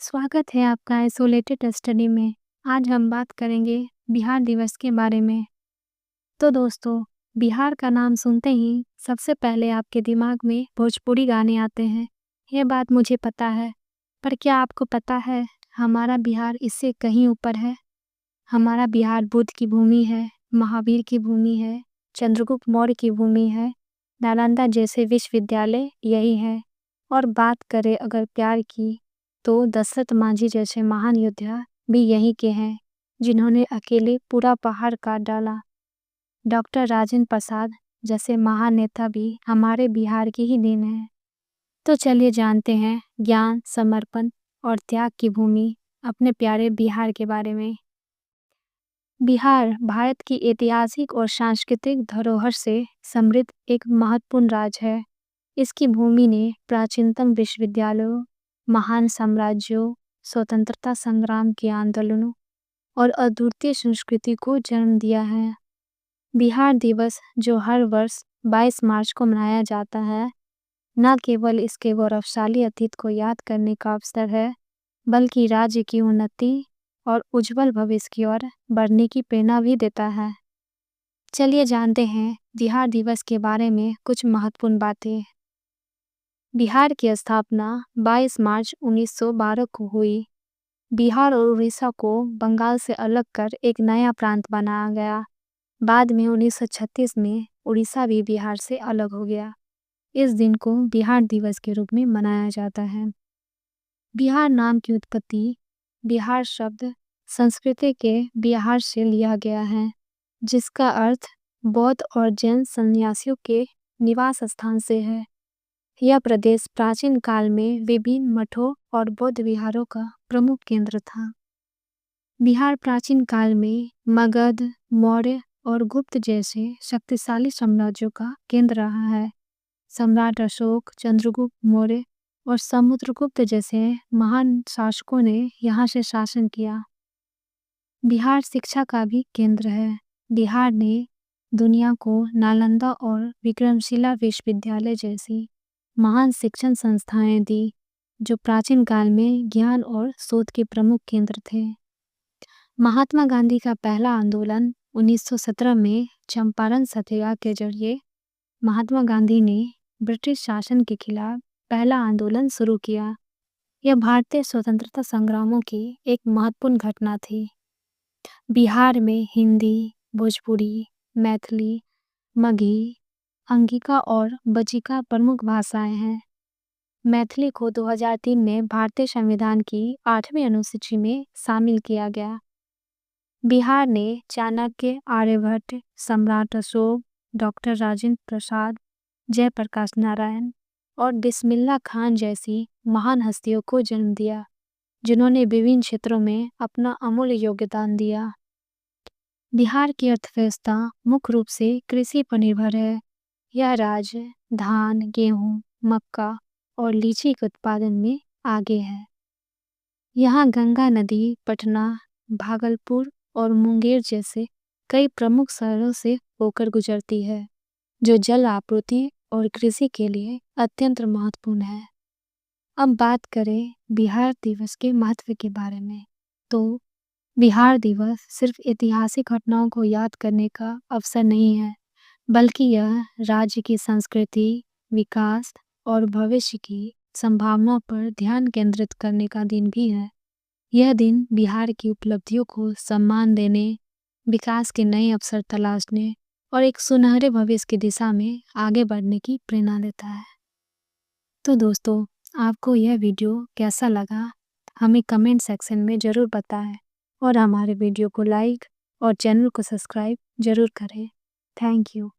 स्वागत है आपका आइसोलेटेड स्टडी में। आज हम बात करेंगे बिहार दिवस के बारे में। तो दोस्तों, बिहार का नाम सुनते ही सबसे पहले आपके दिमाग में भोजपुरी गाने आते हैं। ये बात मुझे पता है, पर क्या आपको पता है हमारा बिहार इससे कहीं ऊपर है। हमारा बिहार बुद्ध की भूमि है, महावीर की भूमि है, चंद्रगुप्त मौर्य की भूमि है, नालंदा जैसे विश्वविद्यालय यही है। और बात करें अगर प्यार की, तो दशरथ मांझी जैसे महान योद्धा भी यहीं के हैं, जिन्होंने अकेले पूरा पहाड़ काट डाला। डॉक्टर राजेंद्र प्रसाद जैसे महान नेता भी हमारे बिहार की ही देन है। तो चलिए जानते हैं ज्ञान, समर्पण और त्याग की भूमि अपने प्यारे बिहार के बारे में। बिहार भारत की ऐतिहासिक और सांस्कृतिक धरोहर से समृद्ध एक महत्वपूर्ण राज्य है। इसकी भूमि ने प्राचीनतम विश्वविद्यालयों, महान साम्राज्यों, स्वतंत्रता संग्राम के आंदोलनों और अद्वितीय संस्कृति को जन्म दिया है। बिहार दिवस, जो हर वर्ष 22 मार्च को मनाया जाता है, न केवल इसके गौरवशाली अतीत को याद करने का अवसर है, बल्कि राज्य की उन्नति और उज्जवल भविष्य की ओर बढ़ने की प्रेरणा भी देता है। चलिए जानते हैं बिहार दिवस के बारे में कुछ महत्वपूर्ण बातें। बिहार की स्थापना 22 मार्च 1912 को हुई। बिहार और उड़ीसा को बंगाल से अलग कर एक नया प्रांत बनाया गया। बाद में 1936 में उड़ीसा भी बिहार से अलग हो गया। इस दिन को बिहार दिवस के रूप में मनाया जाता है। बिहार नाम की उत्पत्ति बिहार शब्द संस्कृत के बिहार से लिया गया है, जिसका अर्थ बौद्ध और जैन सन्यासियों के निवास स्थान से है। यह प्रदेश प्राचीन काल में विभिन्न मठों और बौद्ध विहारों का प्रमुख केंद्र था। बिहार प्राचीन काल में मगध, मौर्य और गुप्त जैसे शक्तिशाली साम्राज्यों का केंद्र रहा है। सम्राट अशोक, चंद्रगुप्त मौर्य और समुद्रगुप्त जैसे महान शासकों ने यहाँ से शासन किया। बिहार शिक्षा का भी केंद्र है। बिहार ने दुनिया को नालंदा और विक्रमशिला विश्वविद्यालय जैसी महान शिक्षण संस्थाएं दी, जो प्राचीन काल में ज्ञान और शोध के प्रमुख केंद्र थे। महात्मा गांधी का पहला आंदोलन 1917 में चंपारण सत्याग्रह के जरिए महात्मा गांधी ने ब्रिटिश शासन के खिलाफ पहला आंदोलन शुरू किया। यह भारतीय स्वतंत्रता संग्रामों की एक महत्वपूर्ण घटना थी। बिहार में हिंदी, भोजपुरी, मैथिली, मगही, अंगिका और बज्जिका प्रमुख भाषाएं हैं। मैथिली को 2003 में भारतीय संविधान की 8वीं अनुसूची में शामिल किया गया। बिहार ने चाणक्य, आर्यभट्ट, सम्राट अशोक, डॉक्टर राजेंद्र प्रसाद, जयप्रकाश नारायण और बिस्मिल्लाह खान जैसी महान हस्तियों को जन्म दिया, जिन्होंने विभिन्न क्षेत्रों में अपना अमूल्य योगदान दिया। बिहार की अर्थव्यवस्था मुख्य रूप से कृषि पर निर्भर है। यह राज्य धान, गेहूं, मक्का और लीची के उत्पादन में आगे है। यहाँ गंगा नदी पटना, भागलपुर और मुंगेर जैसे कई प्रमुख शहरों से होकर गुजरती है, जो जल आपूर्ति और कृषि के लिए अत्यंत महत्वपूर्ण है। अब बात करें बिहार दिवस के महत्व के बारे में, तो बिहार दिवस सिर्फ ऐतिहासिक घटनाओं को याद करने का अवसर नहीं है, बल्कि यह राज्य की संस्कृति, विकास और भविष्य की संभावनाओं पर ध्यान केंद्रित करने का दिन भी है। यह दिन बिहार की उपलब्धियों को सम्मान देने, विकास के नए अवसर तलाशने और एक सुनहरे भविष्य की दिशा में आगे बढ़ने की प्रेरणा देता है। तो दोस्तों, आपको यह वीडियो कैसा लगा, हमें कमेंट सेक्शन में ज़रूर बताएं और हमारे वीडियो को लाइक और चैनल को सब्सक्राइब ज़रूर करें। Thank you.